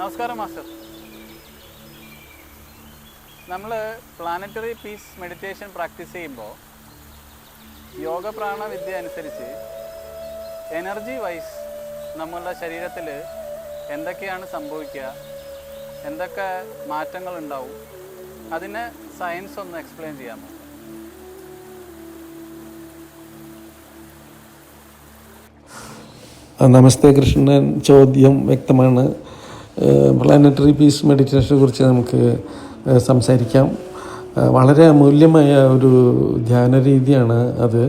നമസ്കാരം മാസ്റ്റർ. നമ്മൾ planetary piece meditation practice ചെയ്യുമ്പോൾ യോഗ പ്രാണവിദ്യ അനുസരിച്ച് എനർജി വൈസ് നമ്മളുടെ ശരീരത്തിൽ എന്തൊക്കെയാണ് സംഭവിക്കുക, എന്തൊക്കെ മാറ്റങ്ങൾ ഉണ്ടാവും, അതിനെ സയൻസ് ഒന്ന് എക്സ്പ്ലെയിൻ ചെയ്യാമോ? നമസ്തേ കൃഷ്ണൻ. ചോദ്യം വ്യക്തമാണ്. പ്ലാനറ്ററി പീസ് മെഡിറ്റേഷനെ കുറിച്ച് നമുക്ക് സംസാരിക്കാം. വളരെ അമൂല്യമായ ഒരു ധ്യാന രീതിയാണ് അത്.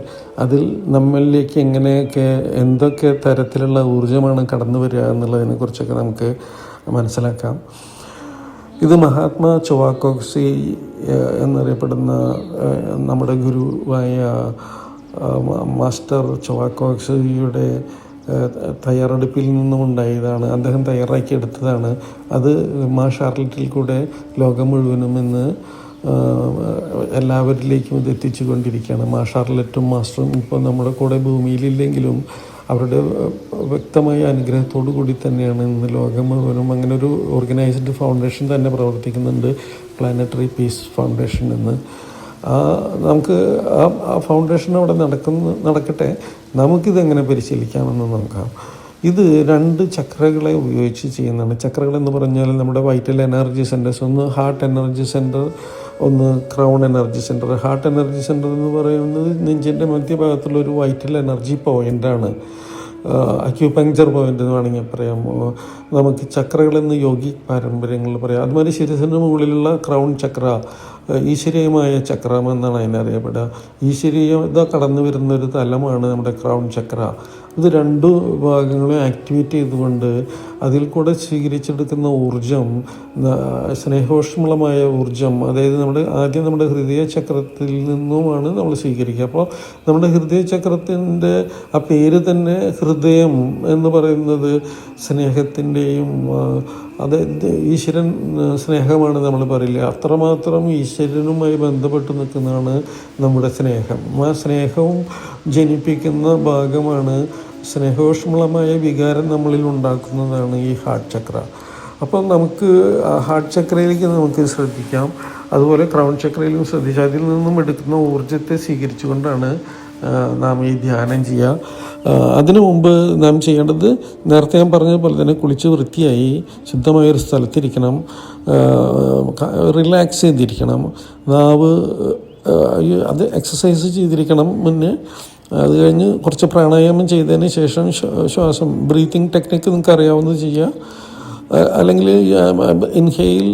അതിൽ നമ്മളിലേക്ക് എങ്ങനെയൊക്കെ എന്തൊക്കെ തരത്തിലുള്ള ഊർജ്ജമാണ് കടന്നു വരിക എന്നുള്ളതിനെ കുറിച്ചൊക്കെ നമുക്ക് മനസ്സിലാക്കാം. ഇത് മഹാത്മാ ചൊവാക്കോക്സി എന്നറിയപ്പെടുന്ന നമ്മുടെ ഗുരുവായ മാസ്റ്റർ ചൊവാക്കോക്സിയുടെ തയ്യാറെടുപ്പിൽ നിന്നും ഉണ്ടായതാണ്. അദ്ദേഹം തയ്യാറാക്കിയെടുത്തതാണ്. അത് മാ ഷാർലറ്റിൽ കൂടെ ലോകം മുഴുവനും ഇന്ന് എല്ലാവരിലേക്കും ഇത് എത്തിച്ചു കൊണ്ടിരിക്കുകയാണ്. മാ ഷാർലറ്റും മാസ്റ്ററും ഇപ്പോൾ നമ്മുടെ കൂടെ ഭൂമിയിലില്ലെങ്കിലും അവരുടെ വ്യക്തമായ അനുഗ്രഹത്തോടു കൂടി തന്നെയാണ് ഇന്ന് ലോകം മുഴുവനും അങ്ങനെ ഒരു ഓർഗനൈസ്ഡ് ഫൗണ്ടേഷൻ തന്നെ പ്രവർത്തിക്കുന്നുണ്ട്, പ്ലാനറ്ററി പീസ് ഫൗണ്ടേഷൻ എന്ന്. നമുക്ക് ആ ഫൗണ്ടേഷൻ അവിടെ നടക്കട്ടെ. നമുക്കിതെങ്ങനെ പരിശീലിക്കാമെന്ന് നോക്കാം. ഇത് 2 ചക്രകളെ ഉപയോഗിച്ച് ചെയ്യുന്നതാണ്. ചക്രകളെന്ന് പറഞ്ഞാൽ നമ്മുടെ വൈറ്റൽ എനർജി സെൻറ്റേഴ്സ്, ഒന്ന് ഹാർട്ട് എനർജി സെൻറ്റർ, ഒന്ന് crown energy centre. Heart energy centre എന്ന് പറയുന്നത് നെഞ്ചിൻ്റെ മധ്യഭാഗത്തുള്ളൊരു വൈറ്റൽ എനർജി പോയിൻ്റാണ്, അക്യൂപങ്ചർ പോയിൻ്റ് എന്ന് വേണമെങ്കിൽ പറയാം. നമുക്ക് ചക്രകളെന്ന് യോഗിക് പാരമ്പര്യങ്ങളിൽ പറയാം. അതുമാതിരി ശിരസിന് മുകളിലുള്ള ക്രൗൺ ചക്ര ഈശ്വരീയമായ ചക്രം എന്നാണ് അതിനറിയപ്പെടുക. ഈശ്വരീയത കടന്നു വരുന്നൊരു തലമാണ് നമ്മുടെ ക്രൗൺ ചക്ര. ഇത് 2 ഭാഗങ്ങളും ആക്ടിവേറ്റ് ചെയ്തുകൊണ്ട് അതിൽ കൂടെ സ്വീകരിച്ചെടുക്കുന്ന ഊർജം, സ്നേഹോഷ്മളമായ ഊർജം, അതായത് ആദ്യം നമ്മുടെ ഹൃദയ ചക്രത്തിൽ നിന്നുമാണ് നമ്മൾ സ്വീകരിക്കുക. അപ്പോൾ നമ്മുടെ ഹൃദയ ചക്രത്തിൻ്റെ ആ പേര് തന്നെ ഹൃദയം എന്ന് പറയുന്നത് സ്നേഹത്തിൻ്റെയും അതായത് ഈശ്വരൻ സ്നേഹമാണ് നമ്മൾ പറയില്ല. അത്രമാത്രം ഈശ്വരനുമായി ബന്ധപ്പെട്ട് നിൽക്കുന്നതാണ് നമ്മുടെ സ്നേഹം. ആ സ്നേഹവും ജനിപ്പിക്കുന്ന ഭാഗമാണ്, സ്നേഹോഷ്മളമായ വികാരം നമ്മളിൽ ഉണ്ടാക്കുന്നതാണ് ഈ ഹാർട്ട് ചക്ര. അപ്പം നമുക്ക് ഹാർട്ട് ചക്രയിലേക്ക് നമുക്ക് ശ്രദ്ധിക്കാം. അതുപോലെ ക്രൗൺ ചക്രയിലും ശ്രദ്ധിച്ചാൽ അതിൽ നിന്നും എടുക്കുന്ന ഊർജ്ജത്തെ സ്വീകരിച്ചുകൊണ്ടാണ് നാം ഈ ധ്യാനം ചെയ്യുക. അതിനു മുമ്പ് നാം ചെയ്യേണ്ടത് നേരത്തെ ഞാൻ പറഞ്ഞതുപോലെ തന്നെ കുളിച്ച് വൃത്തിയായി ശുദ്ധമായൊരു സ്ഥലത്തിരിക്കണം, റിലാക്സ് ചെയ്തിരിക്കണം, നാവ് അത് എക്സസൈസ് ചെയ്തിരിക്കണം മുന്നേ. അത് കഴിഞ്ഞ് കുറച്ച് പ്രാണായാമം ചെയ്തതിന് ശേഷം ശ്വാസം ബ്രീത്തിങ് ടെക്നിക്ക് നിങ്ങൾക്ക് അറിയാവുന്നത് ചെയ്യുക. അല്ലെങ്കിൽ inhale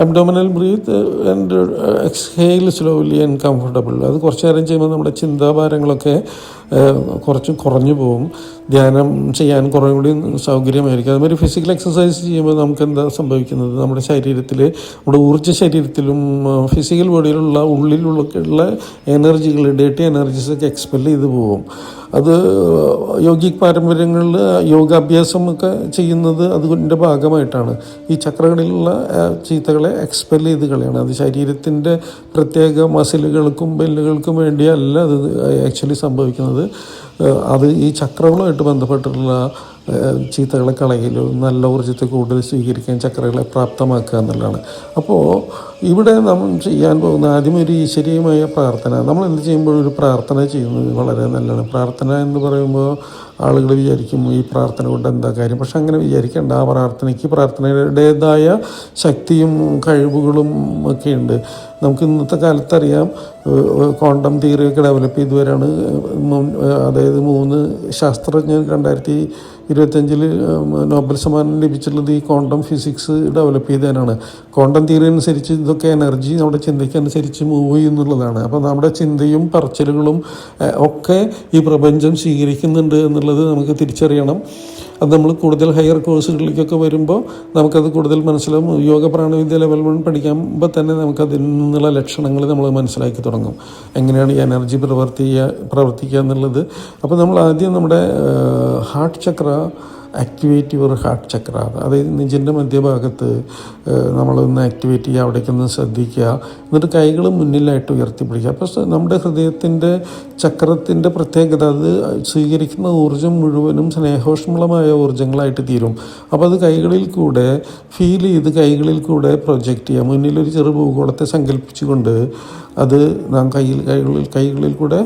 abdominal breathe and exhale slowly and comfortable. അത് കുറച്ച് നേരം ചെയ്യുമ്പോൾ നമ്മുടെ ചിന്താഭാരങ്ങളൊക്കെ കുറച്ച് കുറഞ്ഞു പോകും. ധ്യാനം ചെയ്യാൻ കുറേ കൂടി സൗകര്യമായിരിക്കും. അതുമാതിരി ഫിസിക്കൽ എക്സസൈസ് ചെയ്യുമ്പോൾ നമുക്ക് എന്താ സംഭവിക്കുന്നത്, നമ്മുടെ ശരീരത്തിൽ, നമ്മുടെ ഊർജ്ജ ശരീരത്തിലും ഫിസിക്കൽ ബോഡിയിലുള്ള ഉള്ളിലുള്ള എനർജികൾ, ഡേർട്ടി എനർജീസൊക്കെ എക്സ്പെൽ ചെയ്ത് പോകും. അത് യോഗിക് പാരമ്പര്യങ്ങളിൽ യോഗാഭ്യാസമൊക്കെ ചെയ്യുന്നത് അതിൻ്റെ ഭാഗമായിട്ടാണ്. ഈ ചക്രകളിലുള്ള ചീത്തകളെ എക്സ്പെൽ ചെയ്ത് കളയാണ്. അത് ശരീരത്തിൻ്റെ പ്രത്യേക മസിലുകൾക്കും ബെല്ലുകൾക്കും വേണ്ടിയല്ല അത് ആക്ച്വലി സംഭവിക്കുന്നത്. അത് ഈ ചക്രങ്ങളുമായിട്ട് ബന്ധപ്പെട്ടിട്ടുള്ള ചീത്തകളെ കളയലും നല്ല ഊർജ്ജത്തെ കൂടുതൽ സ്വീകരിക്കാൻ ചക്രകളെ പ്രാപ്തമാക്കുക എന്നുള്ളതാണ്. അപ്പോൾ ഇവിടെ നമ്മൾ ചെയ്യാൻ പോകുന്ന ആദ്യം ഒരു ഈശ്വരീയമായ പ്രാർത്ഥന. നമ്മൾ എന്ത് ചെയ്യുമ്പോഴും ഒരു പ്രാർത്ഥന ചെയ്യുന്നത് വളരെ നല്ലതാണ്. പ്രാർത്ഥന എന്ന് പറയുമ്പോൾ ആളുകൾ വിചാരിക്കും ഈ പ്രാർത്ഥന കൊണ്ട് എന്താ കാര്യം. പക്ഷെ അങ്ങനെ വിചാരിക്കേണ്ട. ആ പ്രാർത്ഥനയുടേതായ ശക്തിയും കഴിവുകളും ഒക്കെ ഉണ്ട്. നമുക്ക് ഇന്നത്തെ കാലത്തറിയാം, ക്വാണ്ടം തിയറിയൊക്കെ ഡെവലപ്പ് ചെയ്തുവരാണ്. അതായത് 3 ശാസ്ത്രജ്ഞർ 2025 നോബൽ സമ്മാനം ലഭിച്ചിട്ടുള്ളത് ഈ ക്വാണ്ടം ഫിസിക്സ് ഡെവലപ്പ് ചെയ്തതിനാണ്. ക്വാണ്ടം തിയറി അനുസരിച്ച് ഇതൊക്കെ എനർജി നമ്മുടെ ചിന്തയ്ക്കനുസരിച്ച് മൂവ് ചെയ്യുന്നുള്ളതാണ്. അപ്പോൾ നമ്മുടെ ചിന്തയും പറച്ചിലുകളും ഒക്കെ ഈ പ്രപഞ്ചം സ്വീകരിക്കുന്നുണ്ട് എന്നുള്ളത് നമുക്ക് തിരിച്ചറിയണം. അത് നമ്മൾ കൂടുതൽ ഹയർ കോഴ്സുകളിലേക്കൊക്കെ വരുമ്പോൾ നമുക്കത് കൂടുതൽ മനസ്സിലാവും. യോഗ പ്രാണവിദ്യ ലെവൽ 1 പഠിക്കുമ്പോൾ തന്നെ നമുക്കതിൽ നിന്നുള്ള ലക്ഷണങ്ങൾ നമ്മൾ മനസ്സിലാക്കി തുടങ്ങും, എങ്ങനെയാണ് ഈ എനർജി പ്രവർത്തിക്കുക എന്നുള്ളത്. അപ്പോൾ നമ്മൾ ആദ്യം നമ്മുടെ heart chakra activate your heart chakra. അതായത് നെഞ്ചിൻ്റെ മധ്യഭാഗത്ത് നമ്മളൊന്ന് ആക്ടിവേറ്റ് ചെയ്യുക, അവിടേക്കൊന്ന് ശ്രദ്ധിക്കുക. എന്നിട്ട് കൈകൾ മുന്നിലായിട്ട് ഉയർത്തിപ്പിടിക്കുക. അപ്പോൾ നമ്മുടെ ഹൃദയത്തിൻ്റെ ചക്രത്തിൻ്റെ പ്രത്യേകത, അത് സ്വീകരിക്കുന്ന ഊർജ്ജം മുഴുവനും സ്നേഹോഷ്മളമായ ഊർജ്ജങ്ങളായിട്ട് തീരും. അപ്പോൾ അത് കൈകളിൽ കൂടെ ഫീൽ ചെയ്ത് കൈകളിൽ കൂടെ പ്രൊജക്റ്റ് ചെയ്യുക. മുന്നിലൊരു ചെറു ഭൂഗോളത്തെ സങ്കല്പിച്ചുകൊണ്ട് അത് നാം കൈകളിൽ കൂടെ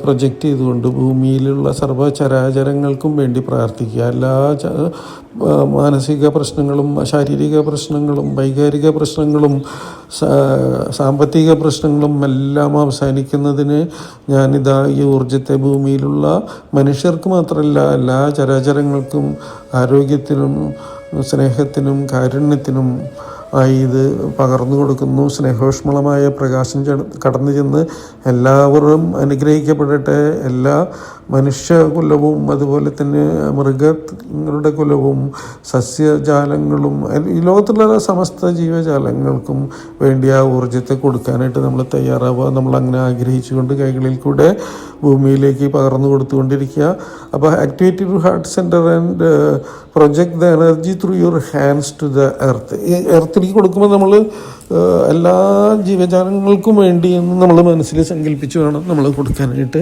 പ്രൊജക്റ്റ് ചെയ്തുകൊണ്ട് ഭൂമിയിലുള്ള സർവ്വചരാചരങ്ങൾക്കും വേണ്ടി പ്രാർത്ഥിക്കുക. എല്ലാ മാനസിക പ്രശ്നങ്ങളും, ശാരീരിക പ്രശ്നങ്ങളും, വൈകാരിക പ്രശ്നങ്ങളും, സാമ്പത്തിക പ്രശ്നങ്ങളും എല്ലാം അവസാനിക്കുന്നതിന് ഞാനിതാ ഈ ഊർജ്ജത്തെ ഭൂമിയിലുള്ള മനുഷ്യർക്ക് മാത്രമല്ല എല്ലാ ചരാചരങ്ങൾക്കും ആരോഗ്യത്തിനും സ്നേഹത്തിനും കാരുണ്യത്തിനും ആയി ഇത് പകർന്നു കൊടുക്കുന്നു. സ്നേഹോഷ്മളമായ പ്രകാശം കടന്നു ചെന്ന് എല്ലാവരും അനുഗ്രഹിക്കപ്പെടട്ടെ. എല്ലാ മനുഷ്യകുലവും അതുപോലെ തന്നെ മൃഗങ്ങളുടെ കുലവും സസ്യജാലങ്ങളും ഈ ലോകത്തുള്ള സമസ്ത ജീവജാലങ്ങൾക്കും വേണ്ടി ആ ഊർജ്ജത്തെ കൊടുക്കാനായിട്ട് നമ്മൾ തയ്യാറാവുക. നമ്മളങ്ങനെ ആഗ്രഹിച്ചുകൊണ്ട് കൈകളിൽ കൂടെ ഭൂമിയിലേക്ക് പകർന്നു കൊടുത്തുകൊണ്ടിരിക്കുക. അപ്പോൾ activate your heart centre and project the energy through your hands to the earth. ഈ എർത്തിലേക്ക് കൊടുക്കുമ്പോൾ നമ്മൾ എല്ലാ ജീവജാലങ്ങൾക്കും വേണ്ടി എന്ന് നമ്മൾ മനസ്സിൽ സങ്കല്പിച്ച് വേണം നമ്മൾ കൊടുക്കാനായിട്ട്.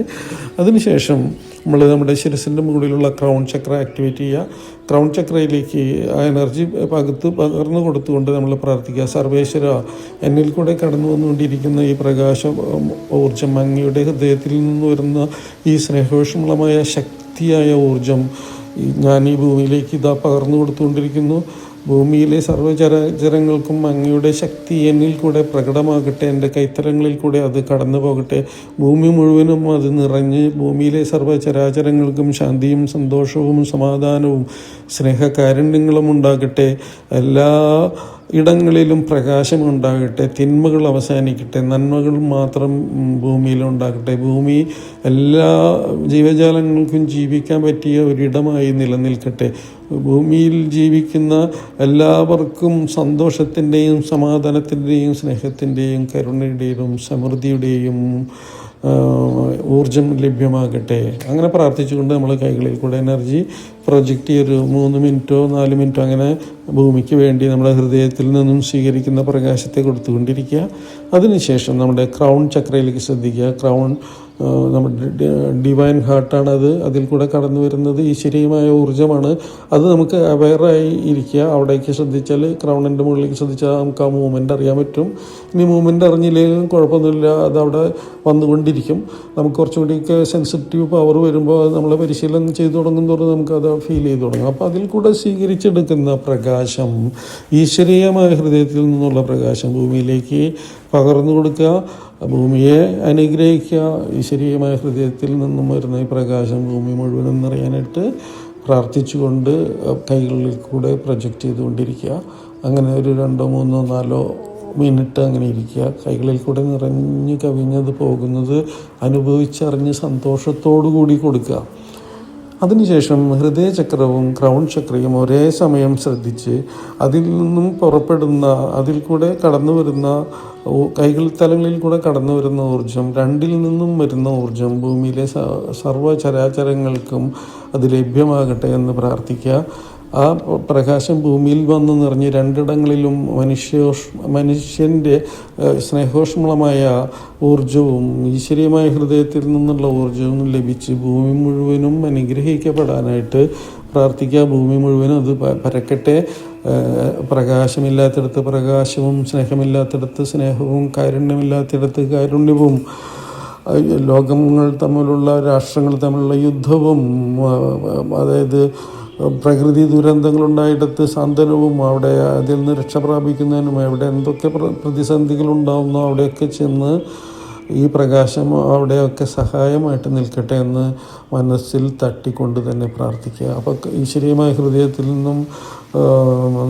അതിനുശേഷം നമ്മൾ നമ്മുടെ ശിരസിൻ്റെ മുകളിലുള്ള ക്രൗൺ ചക്ര ആക്ടിവേറ്റ് ചെയ്യുക. ക്രൗൺ ചക്രയിലേക്ക് ആ എനർജി പകർന്നു കൊടുത്തുകൊണ്ട് നമ്മൾ പ്രാർത്ഥിക്കുക. സർവേശ്വര, എന്നിൽ കൂടെ കടന്നു വന്നുകൊണ്ടിരിക്കുന്ന ഈ പ്രകാശ ഊർജ്ജം, അങ്ങയുടെ ഹൃദയത്തിൽ നിന്ന് വരുന്ന ഈ സ്നേഹോഷ്മളമായ ശക്തിയായ ഊർജ്ജം ഞാൻ ഈ ഭൂമിയിലേക്ക് ഇതാ പകർന്നു കൊടുത്തുകൊണ്ടിരിക്കുന്നു. ഭൂമിയിലെ സർവ്വചരാചരങ്ങൾക്കും അങ്ങയുടെ ശക്തി എന്നിൽ കൂടെ പ്രകടമാകട്ടെ. എൻ്റെ കൈത്തലങ്ങളിൽ കൂടെ അത് കടന്നു പോകട്ടെ. ഭൂമി മുഴുവനും അത് നിറഞ്ഞ് ഭൂമിയിലെ സർവ്വചരാചരങ്ങൾക്കും ശാന്തിയും സന്തോഷവും സമാധാനവും സ്നേഹകാരുണ്യങ്ങളും ഉണ്ടാകട്ടെ. എല്ലാ ഇടങ്ങളിലും പ്രകാശമുണ്ടാകട്ടെ. തിന്മകൾ അവസാനിക്കട്ടെ. നന്മകൾ മാത്രം ഭൂമിയിലുണ്ടാകട്ടെ. ഭൂമി എല്ലാ ജീവജാലങ്ങൾക്കും ജീവിക്കാൻ പറ്റിയ ഒരിടമായി നിലനിൽക്കട്ടെ. ഭൂമിയിൽ ജീവിക്കുന്ന എല്ലാവർക്കും സന്തോഷത്തിൻ്റെയും സമാധാനത്തിൻ്റെയും സ്നേഹത്തിൻ്റെയും കരുണയുടെയും സമൃദ്ധിയുടെയും ഊർജം ലഭ്യമാകട്ടെ. അങ്ങനെ പ്രാർത്ഥിച്ചുകൊണ്ട് നമ്മൾ കൈകളിൽ കൂടെ എനർജി പ്രൊജക്റ്റ് ചെയ്തൊരു 3 മിനിറ്റോ 4 മിനിറ്റോ അങ്ങനെ ഭൂമിക്ക് വേണ്ടി നമ്മുടെ ഹൃദയത്തിൽ നിന്നും സ്വീകരിക്കുന്ന പ്രകാശത്തെ കൊടുത്തുകൊണ്ടിരിക്കുക. അതിനുശേഷം നമ്മുടെ ക്രൗൺ ചക്രയിലേക്ക് ശ്രദ്ധിക്കുക. ക്രൗൺ നമ്മുടെ ഡിവൈൻ ഹാർട്ടാണത്. അതിൽ കൂടെ കടന്നു വരുന്നത് ഈശ്വരീയമായ ഊർജ്ജമാണ്. അത് നമുക്ക് അവെയറായി ഇരിക്കുക. അവിടേക്ക് ശ്രദ്ധിച്ചാൽ, ക്രൗണിൻ്റെ മുകളിലേക്ക് ശ്രദ്ധിച്ചാൽ നമുക്ക് ആ മൂവ്മെൻ്റ് അറിയാൻ പറ്റും. ഇനി മൂവ്മെൻ്റ് അറിഞ്ഞില്ലെങ്കിലും കുഴപ്പമൊന്നുമില്ല, അതവിടെ വന്നുകൊണ്ടിരിക്കും. നമുക്ക് കുറച്ചുകൂടിയൊക്കെ സെൻസിറ്റീവ് പവർ വരുമ്പോൾ നമ്മളെ പരിശീലനം ചെയ്തു തുടങ്ങുന്നതോറും നമുക്കത് ഫീൽ ചെയ്ത് തുടങ്ങും. അപ്പോൾ അതിൽ കൂടെ സ്വീകരിച്ചെടുക്കുന്ന പ്രകാശം, ഈശ്വരീയമായ ഹൃദയത്തിൽ നിന്നുള്ള പ്രകാശം ഭൂമിയിലേക്ക് പകർന്നു കൊടുക്കുക. ഭൂമിയെ അനുഗ്രഹിക്കുക. ഈശ്വരീയമായ ഹൃദയത്തിൽ നിന്നും വരുന്ന ഈ പ്രകാശം ഭൂമി മുഴുവനും നിറയാനായിട്ട് പ്രാർത്ഥിച്ചുകൊണ്ട് കൈകളിൽ കൂടെ പ്രൊജക്റ്റ് ചെയ്തുകൊണ്ടിരിക്കുക. അങ്ങനെ ഒരു 2, 3, 4 മിനിറ്റ് അങ്ങനെ ഇരിക്കുക. കൈകളിൽ കൂടെ നിറഞ്ഞ് കവിഞ്ഞത് പോകുന്നത് അനുഭവിച്ചറിഞ്ഞ് സന്തോഷത്തോടു കൂടി കൊടുക്കുക. അതിനുശേഷം ഹൃദയചക്രവും ക്രൗൺ ചക്രയും ഒരേ സമയം ശ്രദ്ധിച്ച് അതിൽ നിന്നും പുറപ്പെടുന്ന, അതിൽ കൂടെ കടന്നു വരുന്ന കൈകൾ തലങ്ങളിൽ കൂടെ കടന്നു വരുന്ന ഊർജം, രണ്ടിൽ നിന്നും വരുന്ന ഊർജം ഭൂമിയിലെ സർവ്വചരാചരങ്ങൾക്കും അത് ലഭ്യമാകട്ടെ എന്ന് പ്രാർത്ഥിക്കുക. ആ പ്രകാശം ഭൂമിയിൽ വന്ന് നിറഞ്ഞ് രണ്ടിടങ്ങളിലും മനുഷ്യൻ്റെ സ്നേഹോഷ്മളമായ ഊർജവും ഈശ്വരീയമായ ഹൃദയത്തിൽ നിന്നുള്ള ഊർജവും ലഭിച്ച് ഭൂമി മുഴുവനും അനുഗ്രഹിക്കപ്പെടാനായിട്ട് പ്രാർത്ഥിക്കുക. ഭൂമി മുഴുവനും അത് പരക്കട്ടെ. പ്രകാശമില്ലാത്തിടത്ത് പ്രകാശവും, സ്നേഹമില്ലാത്തിടത്ത് സ്നേഹവും, കാരുണ്യമില്ലാത്തിടത്ത് കാരുണ്യവും, ലോകങ്ങൾ തമ്മിലുള്ള, രാഷ്ട്രങ്ങൾ തമ്മിലുള്ള യുദ്ധവും, അതായത് പ്രകൃതി ദുരന്തങ്ങളുണ്ടായിടത്ത് സാന്ത്വനവും, അവിടെ അതിൽ നിന്ന് രക്ഷ പ്രാപിക്കുന്നതിനും, എവിടെ എന്തൊക്കെ പ്രതിസന്ധികളുണ്ടാവുന്നോ അവിടെയൊക്കെ ചെന്ന് ഈ പ്രകാശം അവിടെയൊക്കെ സഹായമായിട്ട് നിൽക്കട്ടെ എന്ന് മനസ്സിൽ തട്ടിക്കൊണ്ട് തന്നെ പ്രാർത്ഥിക്കുക. അപ്പോൾ ഈശ്വരീയമായ ഹൃദയത്തിൽ നിന്നും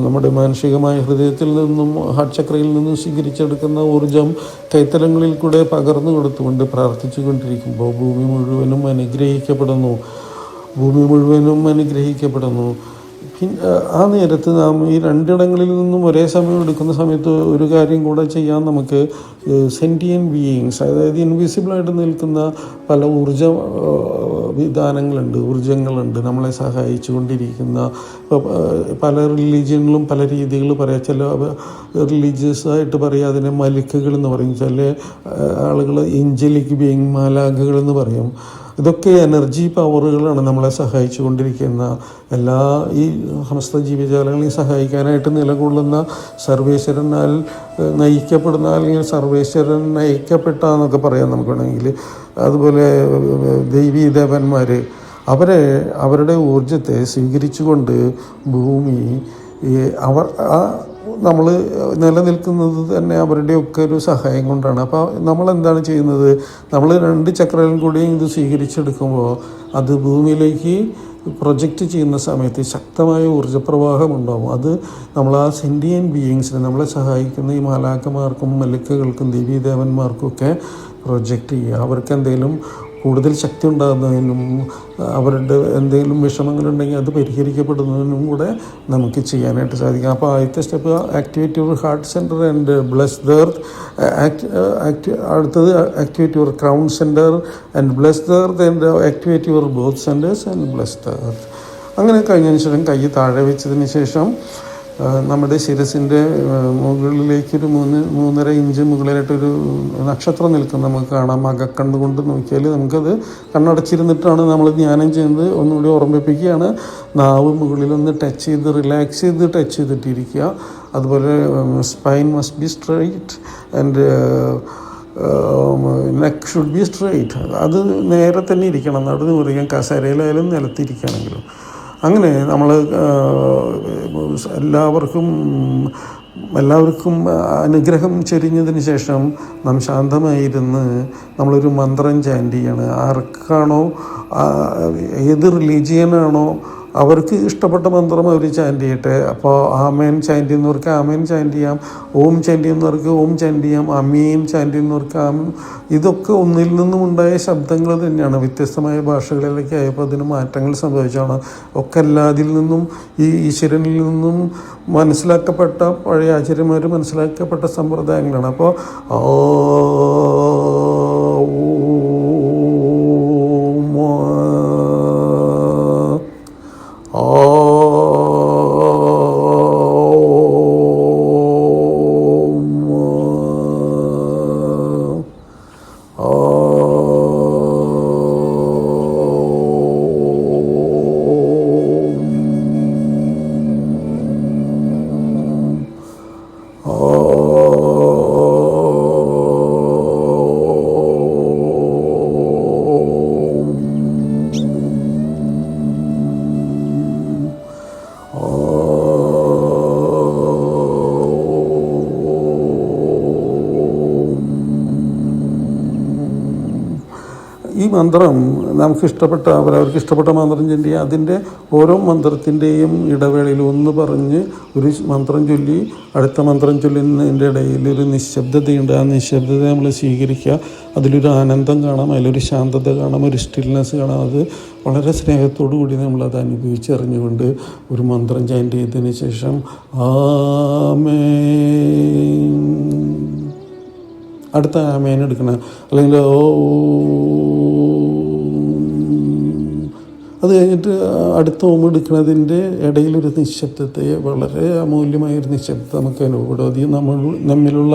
നമ്മുടെ മാനസികമായ ഹൃദയത്തിൽ നിന്നും ഹാർട്ട് ചക്രയിൽ നിന്നും സ്വീകരിച്ചെടുക്കുന്ന ഊർജം കൈത്തലങ്ങളിൽ കൂടെ പകർന്നു കൊടുത്തുകൊണ്ട് പ്രാർത്ഥിച്ചു കൊണ്ടിരിക്കുമ്പോൾ ഭൂമി മുഴുവനും അനുഗ്രഹിക്കപ്പെടുന്നു. ഭൂമി മുഴുവനും അനുഗ്രഹിക്കപ്പെടുന്നു. ആ നേരത്ത് നാം ഈ രണ്ടിടങ്ങളിൽ നിന്നും ഒരേ സമയം എടുക്കുന്ന സമയത്ത് ഒരു കാര്യം കൂടെ ചെയ്യാൻ നമുക്ക് സെൻറ്റിയൻ ബീയിങ്സ്, അതായത് ഇൻവിസിബിളായിട്ട് നിൽക്കുന്ന പല വിധാനങ്ങളുണ്ട്, ഊർജ്ജങ്ങളുണ്ട് നമ്മളെ സഹായിച്ചു കൊണ്ടിരിക്കുന്ന. പല റിലീജിയനിലും പല രീതികൾ പറയാം. ചില റിലീജിയസായിട്ട് പറയാം അതിനെ മലിക്കുകൾ എന്ന് പറയും, ചില ആളുകൾ ഏഞ്ചലിക് ബീയിങ്, മാലാഖകൾ എന്ന് പറയും. ഇതൊക്കെ എനർജി പവറുകളാണ് നമ്മളെ സഹായിച്ചു കൊണ്ടിരിക്കുന്ന. എല്ലാ ഈ സമസ്ത ജീവജാലങ്ങളെയും സഹായിക്കാനായിട്ട് നിലകൊള്ളുന്ന സർവേശ്വരനാൽ നയിക്കപ്പെടുന്ന, അല്ലെങ്കിൽ സർവേശ്വരൻ നയിക്കപ്പെട്ടാന്നൊക്കെ പറയാം നമുക്ക് വേണമെങ്കിൽ. അതുപോലെ ദൈവീ ദേവന്മാർ അവരുടെ ഊർജത്തെ സ്വീകരിച്ചുകൊണ്ട് ഭൂമി നമ്മൾ നിലനിൽക്കുന്നത് തന്നെ അവരുടെയൊക്കെ ഒരു സഹായം കൊണ്ടാണ്. അപ്പോൾ നമ്മളെന്താണ് ചെയ്യുന്നത്? നമ്മൾ 2 ചക്രവും കൂടിയും ഇത് സ്വീകരിച്ചെടുക്കുമ്പോൾ അത് ഭൂമിയിലേക്ക് പ്രൊജക്റ്റ് ചെയ്യുന്ന സമയത്ത് ശക്തമായ ഊർജ്ജപ്രവാഹം ഉണ്ടാകും. അത് നമ്മൾ ആ സെൻറ്റിയൻ ബീയിങ്സിനെ, നമ്മളെ സഹായിക്കുന്ന ഈ മാലാഖമാർക്കും മലിക്കകൾക്കും ദേവീദേവന്മാർക്കും ഒക്കെ പ്രൊജക്റ്റ് ചെയ്യുക. അവർക്ക് എന്തെങ്കിലും കൂടുതൽ ശക്തി ഉണ്ടാകുന്നതിനും അവരുടെ എന്തെങ്കിലും വിഷമങ്ങളുണ്ടെങ്കിൽ അത് പരിഹരിക്കപ്പെടുന്നതിനും കൂടെ നമുക്ക് ചെയ്യാനായിട്ട് സാധിക്കും. അപ്പോൾ ആദ്യത്തെ step activate your heart centre and bless the earth. അടുത്തത് activate your crown centre and bless the earth and activate your both centres and bless the earth. അങ്ങനെ കഴിഞ്ഞതിന് ശേഷം കൈ താഴെ വെച്ചതിന് ശേഷം നമ്മുടെ ശിരസിൻ്റെ മുകളിലേക്കൊരു 3.5 ഇഞ്ച് മുകളിലായിട്ടൊരു നക്ഷത്രം നിൽക്കും നമുക്ക് കാണാം. അകക്കണ്ണുകൊണ്ട് നോക്കിയാൽ നമുക്കത് കണ്ണടച്ചിരുന്നിട്ടാണ് നമ്മൾ ധ്യാനം ചെയ്യുന്നത്. ഒന്നുകൂടി ഓർമ്മിപ്പിക്കുകയാണ്, നാവ് മുകളിലൊന്ന് ടച്ച് ചെയ്ത് റിലാക്സ് ചെയ്ത് ടച്ച് ചെയ്തിട്ടിരിക്കുക. അതുപോലെ spine must be straight and neck should be straight. അത് നേരെ തന്നെ ഇരിക്കണം, നടുന്ന് മുറിക്കാൻ കസേരയിലായാലും നിലത്തിരിക്കുകയാണെങ്കിലും. അങ്ങനെ നമ്മൾ എല്ലാവർക്കും അനുഗ്രഹം ചൊരിഞ്ഞതിന് ശേഷം നാം ശാന്തമായിരുന്ന് നമ്മളൊരു മന്ത്രം ചാൻറ്റ് ചെയ്യണം. ആർക്കാണോ ഏത് റിലീജിയനാണോ അവർക്ക് ഇഷ്ടപ്പെട്ട മന്ത്രം അവർ ചാൻറ്റ് ചെയ്യട്ടെ. അപ്പോൾ ആമേൻ ചാൻറ്റ് ചെയ്യുന്നവർക്ക് ആമേൻ ചാൻറ്റ് ചെയ്യാം, ഓം ചാൻറ്റ് ചെയ്യുന്നവർക്ക് ഓം ചാൻറ്റ് ചെയ്യാം, അമീൻ ചാൻറ്റ് ചെയ്യുന്നവർക്ക് ഇതൊക്കെ ഒന്നിൽ നിന്നും ഉണ്ടായ ശബ്ദങ്ങൾ തന്നെയാണ്. വ്യത്യസ്തമായ ഭാഷകളിലേക്ക് ആയപ്പോൾ അതിന് മാറ്റങ്ങൾ സംഭവിച്ചാണ്. ഒക്കെ എല്ലാതിൽ നിന്നും ഈ ഈശ്വരനിൽ നിന്നും മനസ്സിലാക്കപ്പെട്ട പഴയ ആചാര്യന്മാർ മനസ്സിലാക്കപ്പെട്ട സമ്പ്രദായങ്ങളാണ്. അപ്പോൾ ഈ മന്ത്രം നമുക്കിഷ്ടപ്പെട്ട അവരവർക്ക് ഇഷ്ടപ്പെട്ട മന്ത്രം ചൊല്ലി അതിൻ്റെ ഓരോ മന്ത്രത്തിൻ്റെയും ഇടവേളയിൽ ഒന്ന് പറഞ്ഞ് ഒരു മന്ത്രം ചൊല്ലി അടുത്ത മന്ത്രം ചൊല്ലുന്നതിൻ്റെ ഇടയിൽ ഒരു നിശബ്ദതയുണ്ട്. ആ നിശബ്ദത നമ്മൾ സ്വീകരിക്കുക. അതിലൊരു ആനന്ദം കാണാം, അതിലൊരു ശാന്തത കാണാം, ഒരു സ്റ്റിൽനെസ് കാണാം. അത് വളരെ സ്നേഹത്തോടു കൂടി നമ്മളത് അനുഭവിച്ചറിഞ്ഞുകൊണ്ട് ഒരു മന്ത്രം ചാൻറ്റ് ചെയ്തതിന് ശേഷം ആമേൻ, അടുത്ത ആമേൻ എടുക്കണം. അല്ലെങ്കിൽ അത് കഴിഞ്ഞിട്ട് അടുത്ത ഓം എടുക്കുന്നതിൻ്റെ ഇടയിലൊരു നിശബ്ദത്തെ, വളരെ അമൂല്യമായൊരു നിശബ്ദത നമുക്ക് അനുഭവപ്പെടും. അത് നമ്മിലുള്ള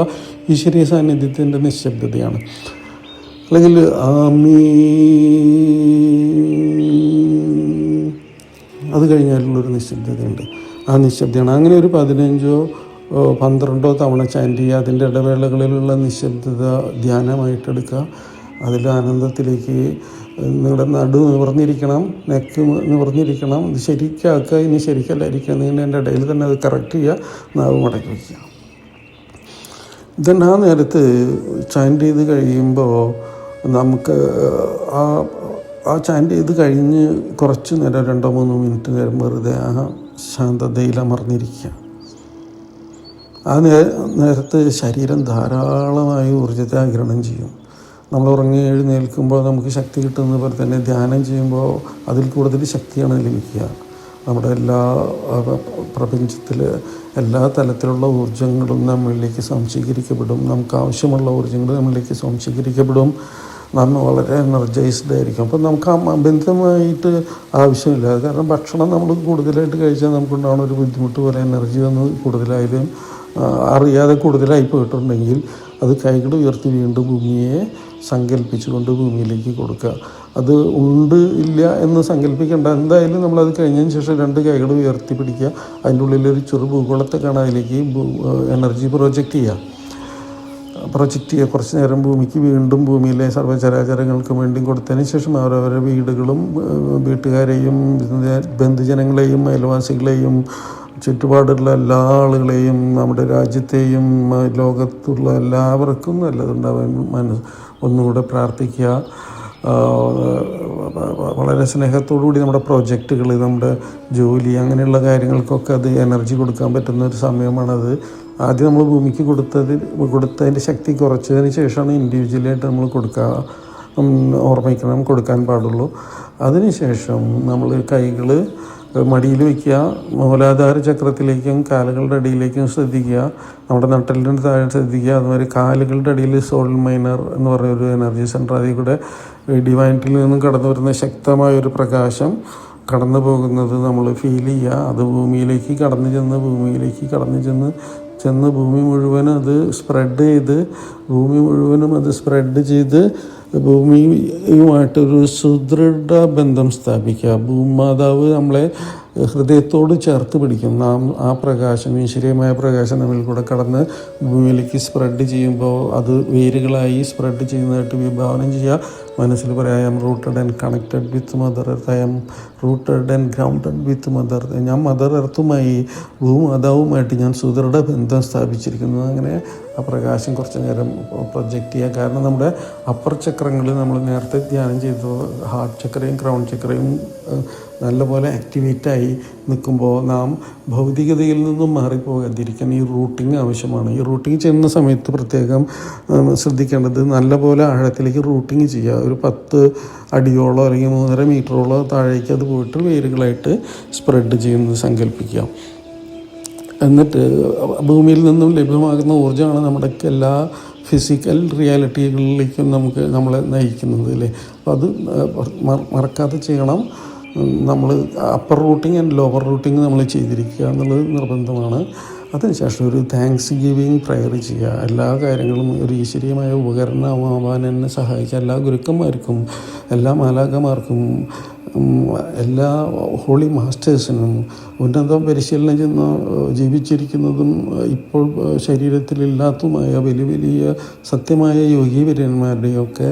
ഈശ്വരീയ സാന്നിധ്യത്തിൻ്റെ നിശബ്ദതയാണ്. അല്ലെങ്കിൽ അത് കഴിഞ്ഞാലുള്ളൊരു നിശബ്ദതയുണ്ട്. ആ നിശബ്ദയാണ്. അങ്ങനെ ഒരു 15-12 തവണ ചാൻറ്റ് ചെയ്യുക. അതിൻ്റെ ഇടവേളകളിലുള്ള നിശബ്ദത ധ്യാനമായിട്ടെടുക്കുക. അതിൽ ആനന്ദത്തിലേക്ക് നിങ്ങളുടെ നടു നിവർന്നിരിക്കണം, നെക്ക് നിവർന്നിരിക്കണം. ഇത് ശരിക്കാക്കുക. ഇനി ശരിക്കല്ലായിരിക്കുന്നതിൻ്റെ ഇടയിൽ തന്നെ അത് കറക്റ്റ് ചെയ്യുക, നാവ് മടക്കി വയ്ക്കുക. ഇതെന്നെ ആ നേരത്ത് ചാൻറ്റ് ചെയ്ത് കഴിയുമ്പോൾ നമുക്ക് ആ ചാൻറ്റ് ചെയ്ത് കഴിഞ്ഞ് കുറച്ച് നേരം 2-3 മിനിറ്റ് നേരം വെറുതെ ആ ശാന്തതയിൽ അമർന്നിരിക്കുക. ആ നേരത്ത് ശരീരം ധാരാളമായി ഊർജ്ജത്തെ ആഗിരണം ചെയ്യും. നമ്മൾ ഉറങ്ങി എഴുന്നേൽക്കുമ്പോൾ നമുക്ക് ശക്തി കിട്ടുന്നത് പോലെ തന്നെ ധ്യാനം ചെയ്യുമ്പോൾ അതിൽ കൂടുതൽ ശക്തിയാണ് ലഭിക്കുക. നമ്മുടെ എല്ലാ പ്രപഞ്ചത്തിലെ എല്ലാ തലത്തിലുള്ള ഊർജ്ജങ്ങളും നമ്മളിലേക്ക് സംശീകരിക്കപ്പെടും. നമുക്ക് ആവശ്യമുള്ള ഊർജ്ജങ്ങൾ നമ്മളിലേക്ക് സംശീകരിക്കപ്പെടും. നമ്മൾ വളരെ എനർജൈസ്ഡ് ആയിരിക്കും. അപ്പോൾ നമുക്ക് ബന്ധമായിട്ട് ആവശ്യമില്ല. കാരണം ഭക്ഷണം നമ്മൾ കൂടുതലായിട്ട് കഴിച്ചാൽ നമുക്കുണ്ടാകുന്ന ഒരു ബുദ്ധിമുട്ട് പോലെ എനർജി ഒന്ന് കൂടുതലായാലും അറിയാതെ കൂടുതലായി പോയിട്ടുണ്ടെങ്കിൽ അത് കൈകൾ ഉയർത്തി വീണ്ടും ഭൂമിയെ സങ്കല്പിച്ചുകൊണ്ട് ഭൂമിയിലേക്ക് കൊടുക്കുക. അത് ഉണ്ട് ഇല്ല എന്ന് സങ്കല്പിക്കേണ്ട. എന്തായാലും നമ്മളത് കഴിഞ്ഞതിന് ശേഷം 2 കൈകൾ ഉയർത്തി പിടിക്കുക. അതിൻ്റെ ഉള്ളിലൊരു ചെറു ഭൂഗോളത്തെ കാണാൻ അതിലേക്ക് എനർജി പ്രൊജക്റ്റ് ചെയ്യുക. കുറച്ച് നേരം ഭൂമിക്ക് വീണ്ടും ഭൂമിയിലെ സർവ്വചരാചരങ്ങൾക്ക് വേണ്ടി കൊടുത്തതിന് ശേഷം അവരവരുടെ വീടുകളും വീട്ടുകാരെയും ബന്ധുജനങ്ങളെയും അയൽവാസികളെയും ചുറ്റുപാടുള്ള എല്ലാ ആളുകളെയും നമ്മുടെ രാജ്യത്തെയും ലോകത്തുള്ള എല്ലാവർക്കും നല്ലതുണ്ടാവാൻ ഒന്നുകൂടെ പ്രാർത്ഥിക്കുക. വളരെ സ്നേഹത്തോടുകൂടി നമ്മുടെ പ്രൊജക്റ്റുകൾ, നമ്മുടെ ജോലി, അങ്ങനെയുള്ള കാര്യങ്ങൾക്കൊക്കെ അത് എനർജി കൊടുക്കാൻ പറ്റുന്ന ഒരു സമയമാണത്. ആദ്യം നമ്മൾ ഭൂമിക്ക് കൊടുത്തതിൻ്റെ ശക്തി കുറച്ചതിന് ശേഷമാണ് ഇൻഡിവിജ്വലായിട്ട് നമ്മൾ കൊടുക്കാൻ പാടുള്ളൂ. അതിനുശേഷം നമ്മൾ കൈകൾ മടിയിൽ വയ്ക്കുക, മൂലാധാര ചക്രത്തിലേക്കും കാലുകളുടെ അടിയിലേക്കും ശ്രദ്ധിക്കുക, നമ്മുടെ നട്ടലിൻ്റെ താഴെ ശ്രദ്ധിക്കുക. അതുമാതിരി കാലുകളുടെ അടിയിൽ സോൾ മൈനർ എന്ന് പറയുന്നൊരു എനർജി സെൻറ്റർ, അതിൽ കൂടെ ഡിവൈനിറ്റിൽ നിന്നും കടന്നു വരുന്ന ശക്തമായൊരു പ്രകാശം കടന്നു പോകുന്നത് നമ്മൾ ഫീൽ ചെയ്യുക. അത് ഭൂമിയിലേക്ക് കടന്നു ചെന്ന് ഭൂമി മുഴുവനും അത് സ്പ്രെഡ് ചെയ്ത് ഭൂമിയുമായിട്ടൊരു സുദൃഢ ബന്ധം സ്ഥാപിക്കുക. ഭൂമാതാവ് നമ്മളെ ഹൃദയത്തോട് ചേർത്ത് പിടിക്കും. നാം ആ പ്രകാശം, ഈശ്വരീയമായ പ്രകാശം നമ്മിൽ കൂടെ കടന്ന് ഭൂമിയിലേക്ക് സ്പ്രെഡ് ചെയ്യുമ്പോൾ അത് വേരുകളായി സ്പ്രെഡ് ചെയ്യുന്നതായിട്ട് വിഭാവനം ചെയ്യുക. മനസ്സിൽ പറയാം, I M rooted and connected with mother earth, I M rooted and grounded with mother. ഞാൻ മദർ എർത്തുമായി, ഭൂമാതാവുമായിട്ട് ഞാൻ സുദൃഢ ബന്ധം സ്ഥാപിച്ചിരിക്കുന്നു. അങ്ങനെ ആ പ്രകാശം കുറച്ച് നേരം പ്രൊജക്റ്റ് ചെയ്യുക. കാരണം നമ്മുടെ അപ്പർ ചക്രങ്ങൾ നമ്മൾ നേരത്തെ ധ്യാനം ചെയ്തു, ഹാർട്ട് ചക്രയും ക്രൗൺ ചക്രയും നല്ലപോലെ ആക്ടിവേറ്റായി നിൽക്കുമ്പോൾ നാം ഭൗതികതയിൽ നിന്നും മാറിപ്പോകാതിരിക്കാൻ ഈ റൂട്ടിങ് ആവശ്യമാണ്. ഈ റൂട്ടിങ് ചെയ്യുന്ന സമയത്ത് പ്രത്യേകം ശ്രദ്ധിക്കേണ്ടത്, നല്ലപോലെ ആഴത്തിലേക്ക് റൂട്ടിങ് ചെയ്യുക. ഒരു 10 അടിയോളോ അല്ലെങ്കിൽ 3.5 മീറ്ററോളോ താഴേക്ക് അത് പോയിട്ട് വേരുകളായിട്ട് സ്പ്രെഡ് ചെയ്യുന്നത് സങ്കല്പിക്കുക. എന്നിട്ട് ഭൂമിയിൽ നിന്നും ലഭ്യമാകുന്ന ഊർജ്ജമാണ് നമ്മുടെ എല്ലാ ഫിസിക്കൽ റിയാലിറ്റികളിലേക്കും നമ്മളെ നയിക്കുന്നത് അല്ലേ. അപ്പോൾ അത് മറക്കാതെ ചെയ്യണം. നമ്മൾ upper rooting and lower rooting നമ്മൾ ചെയ്തിരിക്കുക എന്നുള്ളത് നിർബന്ധമാണ്. അതിനുശേഷം ഒരു താങ്ക്സ് ഗിവിങ് പ്രയർ ചെയ്യുക. എല്ലാ കാര്യങ്ങളും ഒരു ഈശ്വരീയമായ ഉപകരണമാവാൻ എന്നെ സഹായിച്ച എല്ലാ ഗുരുക്കന്മാർക്കും, എല്ലാ മാലാഖമാർക്കും, എല്ലാ ഹോളി മാസ്റ്റേഴ്സിനും, ഉന്നത പരിശീലനം ചെന്ന് ജീവിച്ചിരിക്കുന്നതും ഇപ്പോൾ ശരീരത്തിലില്ലാത്തതുമായ വലിയ സത്യമായ യോഗീവര്യന്മാരുടെയൊക്കെ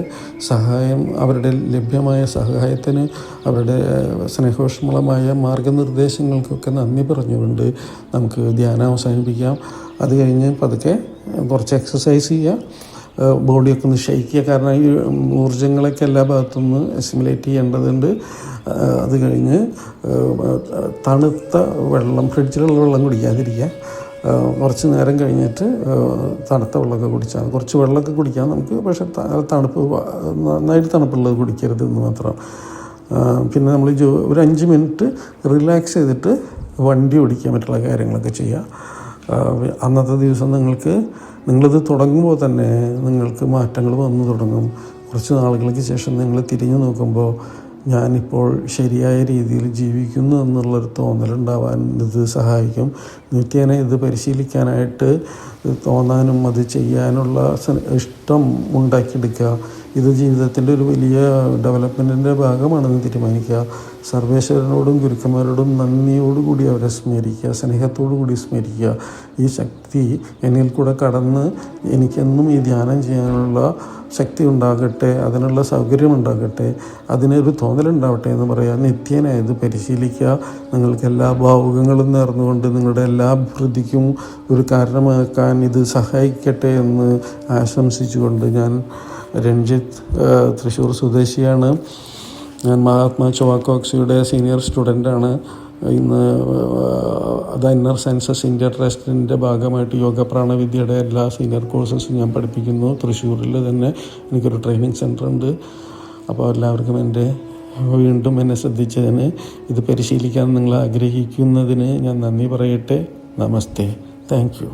സഹായം, അവരുടെ ലഭ്യമായ സഹായത്തിന്, അവരുടെ സ്നേഹോഷ്മളമായ മാർഗനിർദ്ദേശങ്ങൾക്കൊക്കെ നന്ദി പറഞ്ഞുകൊണ്ട് നമുക്ക് ധ്യാനം അവസാനിപ്പിക്കാം. അത് കഴിഞ്ഞ് പതുക്കെ കുറച്ച് എക്സസൈസ് ചെയ്യുക, ബോഡിയൊക്കെ ഒന്ന് ഷെയ്ക്കുക. കാരണം ഈ ഊർജ്ജങ്ങളൊക്കെ എല്ലാ ഭാഗത്തുനിന്ന് അസിമുലേറ്റ് ചെയ്യേണ്ടതുണ്ട്. അത് കഴിഞ്ഞ് തണുത്ത വെള്ളം, ഫ്രിഡ്ജിലുള്ള വെള്ളം കുടിക്കാതിരിക്കുക. കുറച്ച് നേരം കഴിഞ്ഞിട്ട് തണുത്ത വെള്ളമൊക്കെ കുടിച്ചാൽ, കുറച്ച് വെള്ളമൊക്കെ കുടിക്കാം നമുക്ക്, പക്ഷേ നന്നായിട്ട് തണുപ്പുള്ളത് കുടിക്കരുത് എന്ന് മാത്രം. പിന്നെ നമ്മൾ ഒരു 5 മിനിറ്റ് റിലാക്സ് ചെയ്തിട്ട് വണ്ടി ഓടിക്കാൻ പറ്റുള്ള കാര്യങ്ങളൊക്കെ ചെയ്യുക. അന്നത്തെ ദിവസം നിങ്ങളിത് തുടങ്ങുമ്പോൾ തന്നെ നിങ്ങൾക്ക് മാറ്റങ്ങൾ വന്നു തുടങ്ങും. കുറച്ച് നാളുകൾക്ക് ശേഷം നിങ്ങൾ തിരിഞ്ഞു നോക്കുമ്പോൾ ഞാനിപ്പോൾ ശരിയായ രീതിയിൽ ജീവിക്കുന്നു എന്നുള്ളൊരു തോന്നലുണ്ടാവാൻ ഇത് സഹായിക്കും. നിത്യേന ഇത് പരിശീലിക്കാനായിട്ട് തോന്നാനും അത് ചെയ്യാനുള്ള ഇഷ്ടം ഉണ്ടാക്കിയെടുക്കുക. ഇത് ജീവിതത്തിൻ്റെ ഒരു വലിയ ഡെവലപ്മെൻറ്റിൻ്റെ ഭാഗമാണെന്ന് തീരുമാനിക്കുക. സർവേശ്വരനോടും ഗുരുക്കന്മാരോടും നന്ദിയോടുകൂടി അവരെ സ്മരിക്കുക, സ്നേഹത്തോടു കൂടി സ്മരിക്കുക. ഈ ശക്തി എന്നിൽ കൂടെ കടന്ന് എനിക്കെന്നും ഈ ധ്യാനം ചെയ്യാനുള്ള ശക്തി ഉണ്ടാകട്ടെ, അതിനുള്ള സൗകര്യം ഉണ്ടാകട്ടെ, അതിനൊരു തോന്നലുണ്ടാവട്ടെ എന്ന് പറയാം. നിത്യേന ഇത് പരിശീലിക്കുക. നിങ്ങൾക്ക് എല്ലാ ഭാവുകങ്ങളും നേർന്നുകൊണ്ട് നിങ്ങളുടെ എല്ലാ അഭിവൃദ്ധിക്കും ഒരു കാരണമാക്കാൻ ഇത് സഹായിക്കട്ടെ എന്ന് ആശംസിച്ചുകൊണ്ട് ഞാൻ രഞ്ജിത്ത്, തൃശ്ശൂർ സ്വദേശിയാണ്. ഞാൻ മഹാത്മാ ചോവാക്കോക്സിയുടെ സീനിയർ സ്റ്റുഡൻ്റാണ്. ഇന്ന് ദ ഇന്നർ സെൻസസ് ഇന്ത്യ ട്രസ്റ്റിൻ്റെ ഭാഗമായിട്ട് യോഗ പ്രാണവിദ്യയുടെ എല്ലാ സീനിയർ കോഴ്സസും ഞാൻ പഠിപ്പിക്കുന്നു. തൃശ്ശൂരിൽ തന്നെ എനിക്കൊരു ട്രെയിനിങ് സെൻ്റർ ഉണ്ട്. അപ്പോൾ എല്ലാവർക്കും വീണ്ടും എന്നെ ശ്രദ്ധിച്ചതിന്, ഇത് പരിശീലിക്കാൻ നിങ്ങൾ ആഗ്രഹിക്കുന്നതിന് ഞാൻ നന്ദി പറയട്ടെ. നമസ്തേ. Thank U.